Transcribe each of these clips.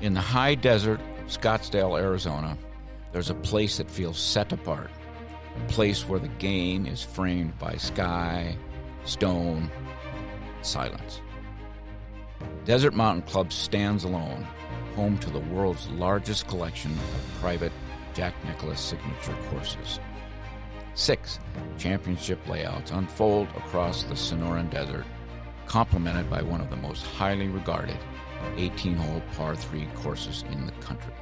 In the high desert of Scottsdale, Arizona, there's a place that feels set apart, a place where the game is framed by sky, stone, silence. Desert Mountain Club stands alone, home to the world's largest collection of private Jack Nicklaus signature courses. 6 championship layouts unfold across the Sonoran Desert, complemented by one of the most highly regarded 18-hole par 3 courses in the country.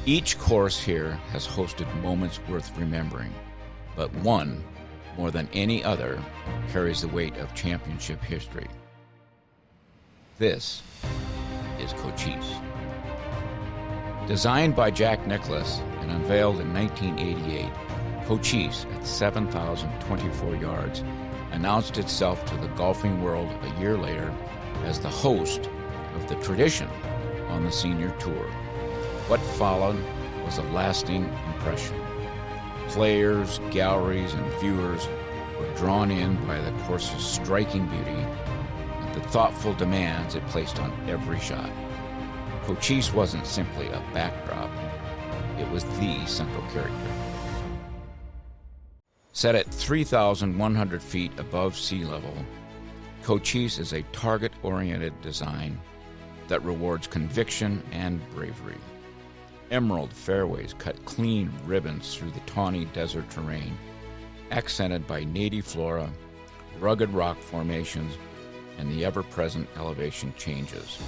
Each course here has hosted moments worth remembering, but one, more than any other, carries the weight of championship history. This is Cochise. Designed by Jack Nicklaus and unveiled in 1988, Cochise, at 7,024 yards, announced itself to the golfing world a year later as the host of the tradition on the senior tour. What followed was a lasting impression. Players, galleries, and viewers were drawn in by the course's striking beauty and the thoughtful demands it placed on every shot. Cochise wasn't simply a backdrop, it was the central character. Set at 3,100 feet above sea level, Cochise is a target-oriented design that rewards conviction and bravery. Emerald fairways cut clean ribbons through the tawny desert terrain, accented by native flora, rugged rock formations, and the ever-present elevation changes.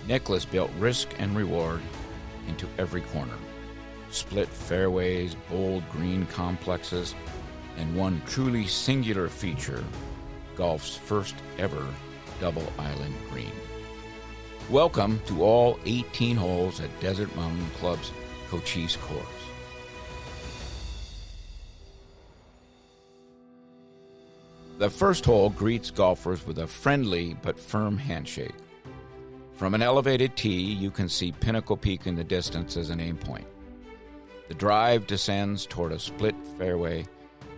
Nicklaus built risk and reward into every corner. Split fairways, bold green complexes, and one truly singular feature, golf's first ever double island green. Welcome to all 18 holes at Desert Mountain Club's Cochise Course. The first hole greets golfers with a friendly but firm handshake. From an elevated tee, you can see Pinnacle Peak in the distance as an aim point. The drive descends toward a split fairway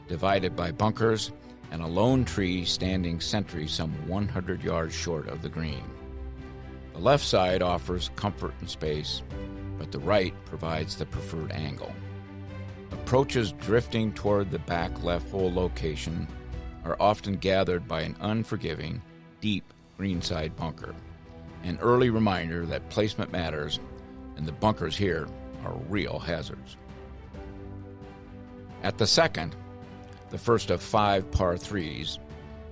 divided by bunkers and a lone tree standing sentry some 100 yards short of the green. The left side offers comfort and space, but the right provides the preferred angle. Approaches drifting toward the back left hole location are often gathered by an unforgiving, deep greenside bunker, an early reminder that placement matters and the bunkers here are real hazards. At the second, the first of 5 par 3s,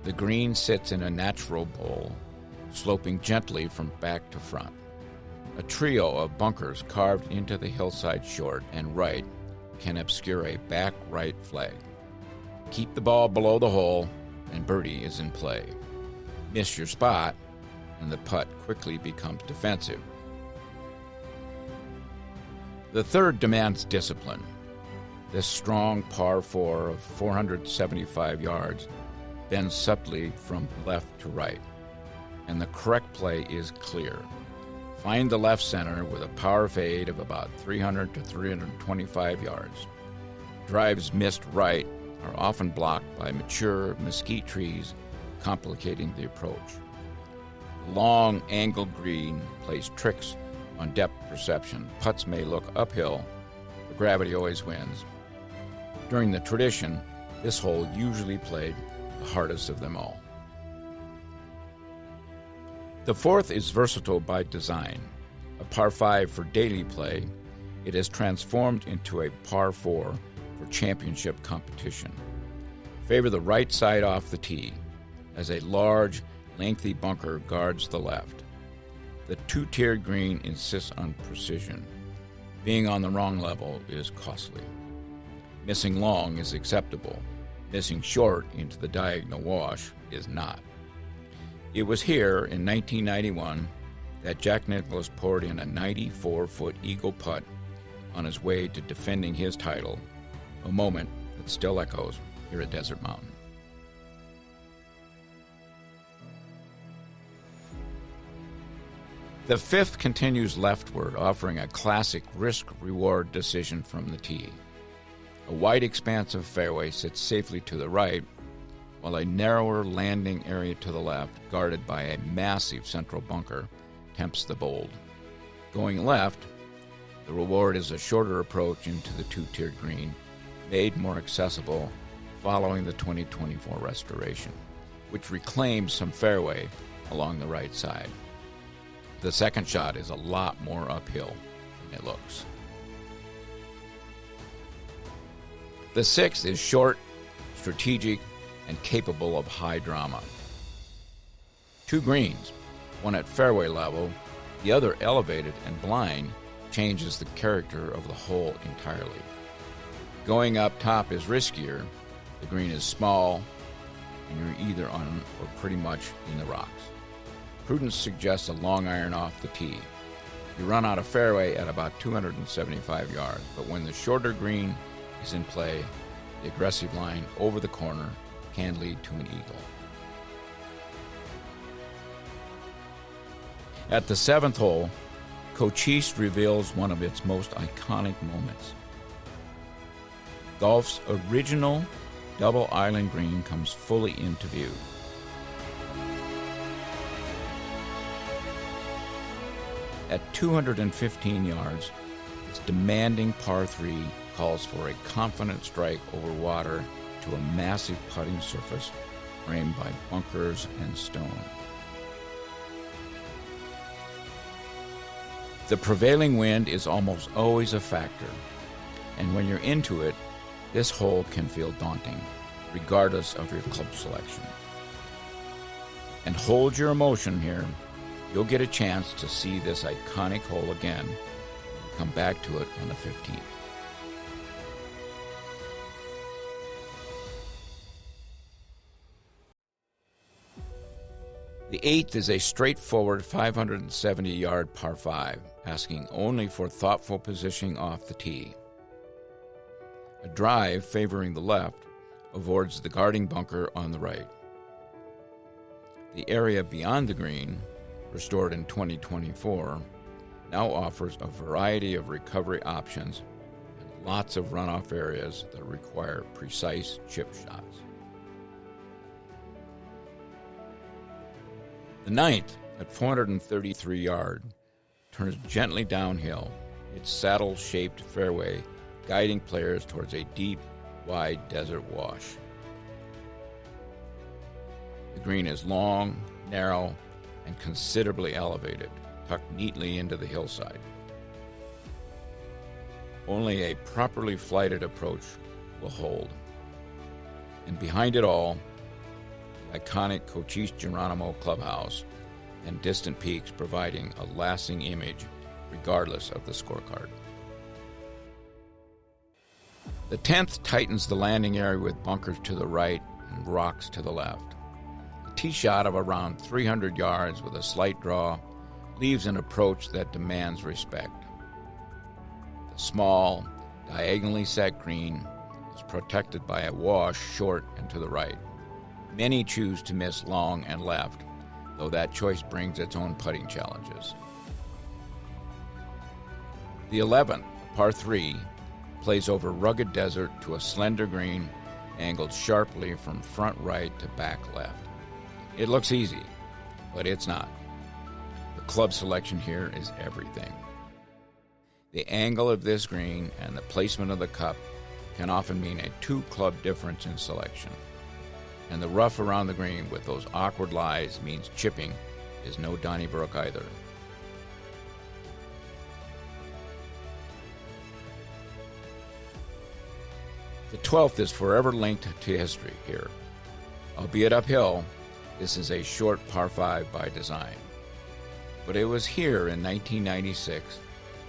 the green sits in a natural bowl, sloping gently from back to front. A trio of bunkers carved into the hillside short and right can obscure a back right flag. Keep the ball below the hole, and birdie is in play. Miss your spot, and the putt quickly becomes defensive. The third demands discipline. This strong par 4 of 475 yards bends subtly from left to right, and the correct play is clear. Find the left center with a power fade of about 300 to 325 yards. Drives missed right are often blocked by mature mesquite trees, complicating the approach. The long angled green plays tricks on depth perception. Putts may look uphill, but gravity always wins. During the tradition, this hole usually played the hardest of them all. The fourth is versatile by design. A par 5 for daily play, it is transformed into a par 4 for championship competition. Favor the right side off the tee, as a large, lengthy bunker guards the left. The 2-tiered green insists on precision. Being on the wrong level is costly. Missing long is acceptable. Missing short into the diagonal wash is not. It was here in 1991 that Jack Nicklaus poured in a 94-foot eagle putt on his way to defending his title, a moment that still echoes here at Desert Mountain. The fifth continues leftward, offering a classic risk-reward decision from the tee. A wide expanse of fairway sits safely to the right, while a narrower landing area to the left, guarded by a massive central bunker, tempts the bold. Going left, the reward is a shorter approach into the two-tiered green, made more accessible following the 2024 restoration, which reclaims some fairway along the right side. The second shot is a lot more uphill than it looks. The sixth is short, strategic, and capable of high drama. Two greens, one at fairway level, the other elevated and blind, changes the character of the hole entirely. Going up top is riskier. The green is small, and you're either on or pretty much in the rocks. Prudence suggests a long iron off the tee. You run out of fairway at about 275 yards, but when the shorter green is in play, the aggressive line over the corner can lead to an eagle. At the seventh hole, Cochise reveals one of its most iconic moments. Golf's original double island green comes fully into view. At 215 yards, this demanding par 3 calls for a confident strike over water to a massive putting surface framed by bunkers and stone. The prevailing wind is almost always a factor, and when you're into it, this hole can feel daunting, regardless of your club selection. And hold your emotion here. You'll get a chance to see this iconic hole again. Come back to it on the 15th. The 8th is a straightforward 570-yard par 5, asking only for thoughtful positioning off the tee. A drive favoring the left avoids the guarding bunker on the right. The area beyond the green, restored in 2024, now offers a variety of recovery options and lots of runoff areas that require precise chip shots. The 9th, at 433 yards, turns gently downhill, its saddle-shaped fairway guiding players towards a deep, wide desert wash. The green is long, narrow, and considerably elevated, tucked neatly into the hillside. Only a properly flighted approach will hold. And behind it all, the iconic Cochise Geronimo clubhouse and distant peaks providing a lasting image regardless of the scorecard. The 10th tightens the landing area with bunkers to the right and rocks to the left. A tee shot of around 300 yards with a slight draw leaves an approach that demands respect. The small, diagonally set green is protected by a wash short and to the right. Many choose to miss long and left, though that choice brings its own putting challenges. The 11th, par 3, plays over rugged desert to a slender green angled sharply from front right to back left. It looks easy, but it's not. The club selection here is everything. The angle of this green and the placement of the cup can often mean a 2-club difference in selection. And the rough around the green with those awkward lies means chipping is no Donnybrook either. The 12th is forever linked to history here. Albeit uphill, this is a short par 5 by design. But it was here in 1996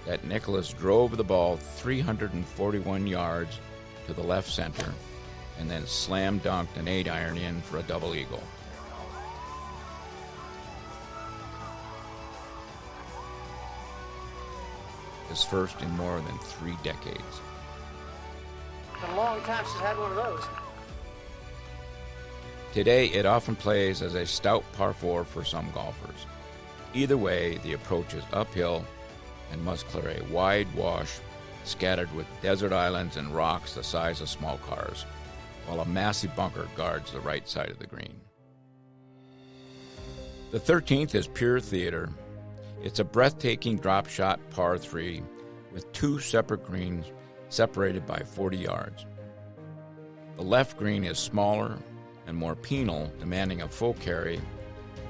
that Nicklaus drove the ball 341 yards to the left center and then slam dunked an 8-iron in for a double eagle. His first in more than 3 decades. Been a long time since I had one of those. Today, it often plays as a stout par 4 for some golfers. Either way, the approach is uphill and must clear a wide wash scattered with desert islands and rocks the size of small cars, while a massive bunker guards the right side of the green. The 13th is pure theater. It's a breathtaking drop shot par 3 with 2 separate greens separated by 40 yards. The left green is smaller and more penal, demanding a full carry.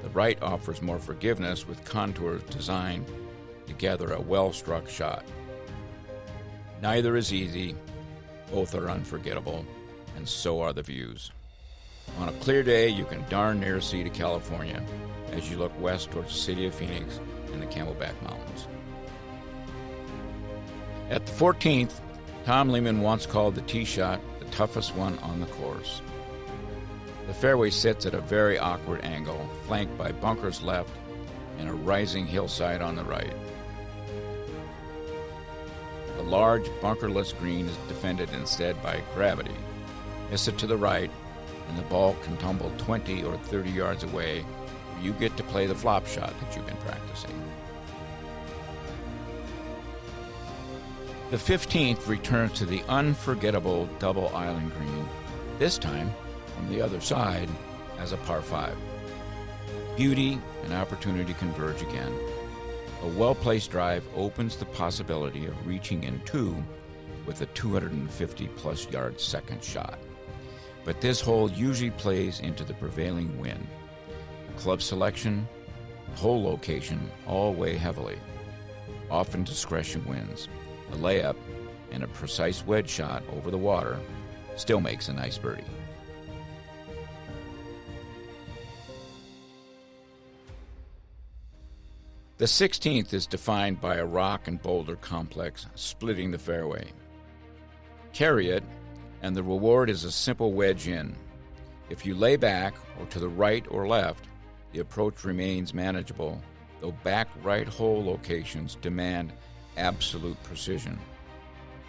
The right offers more forgiveness with contours designed to gather a well-struck shot. Neither is easy, both are unforgettable, and so are the views. On a clear day, you can darn near see to California as you look west towards the city of Phoenix and the Camelback Mountains. At the 14th, Tom Lehman once called the tee shot the toughest one on the course. The fairway sits at a very awkward angle, flanked by bunkers left and a rising hillside on the right. The large bunkerless green is defended instead by gravity. Miss it to the right, and the ball can tumble 20 or 30 yards away, where you get to play the flop shot that you've been practicing. The 15th returns to the unforgettable double island green, this time from the other side as a par 5. Beauty and opportunity converge again. A well-placed drive opens the possibility of reaching in 2 with a 250-plus yard second shot. But this hole usually plays into the prevailing wind. Club selection, hole location all weigh heavily. Often discretion wins. A layup and a precise wedge shot over the water still makes a nice birdie. The 16th is defined by a rock and boulder complex splitting the fairway. Carry it, and the reward is a simple wedge in. If you lay back or to the right or left, the approach remains manageable, though back right hole locations demand absolute precision,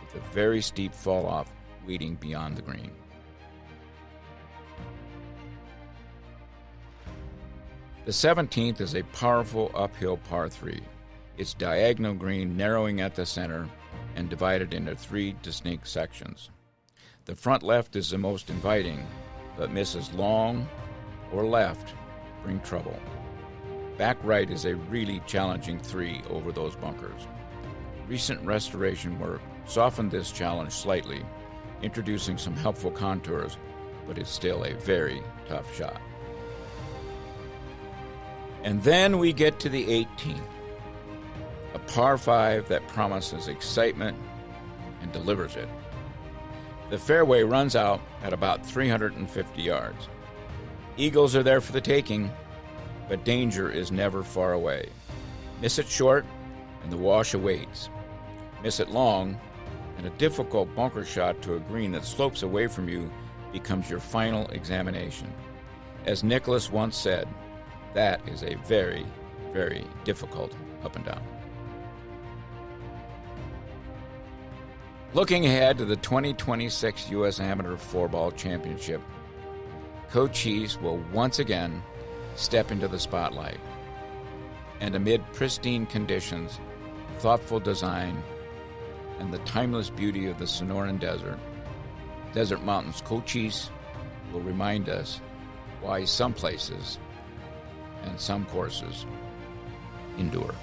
with a very steep fall-off waiting beyond the green. The 17th is a powerful uphill par 3. Its diagonal green narrowing at the center and divided into 3 distinct sections. The front left is the most inviting, but misses long or left bring trouble. Back right is a really challenging 3 over those bunkers. Recent restoration work softened this challenge slightly, introducing some helpful contours, but it's still a very tough shot. And then we get to the 18th, a par 5 that promises excitement and delivers it. The fairway runs out at about 350 yards. Eagles are there for the taking, but danger is never far away. Miss it short, and the wash awaits. Miss it long, and a difficult bunker shot to a green that slopes away from you becomes your final examination. As Nicklaus once said, that is a very, very difficult up and down. Looking ahead to the 2026 U.S. Amateur 4-Ball Championship, Cochise will once again step into the spotlight. And amid pristine conditions, thoughtful design, and the timeless beauty of the Sonoran Desert Mountains, Cochise will remind us why some places and some courses endure.